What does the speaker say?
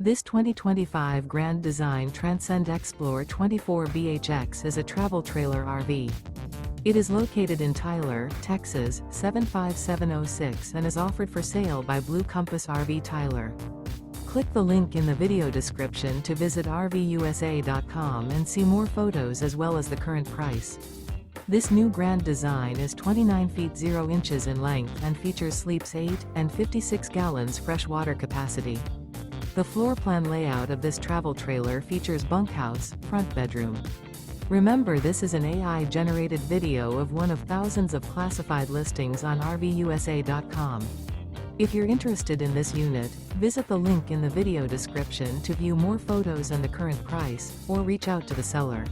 This 2025 Grand Design Transcend Xplor 24BHX is a travel trailer RV. It is located in Tyler, Texas, 75706 and is offered for sale by Blue Compass RV Tyler. Click the link in the video description to visit RVUSA.com and see more photos as well as the current price. This new Grand Design is 29 feet 0 inches in length and features sleeps 8 and 56 gallons fresh water capacity. The floor plan layout of this travel trailer features bunkhouse, front bedroom. Remember, this is an AI-generated video of one of thousands of classified listings on RVUSA.com. If you're interested in this unit, visit the link in the video description to view more photos and the current price, or reach out to the seller.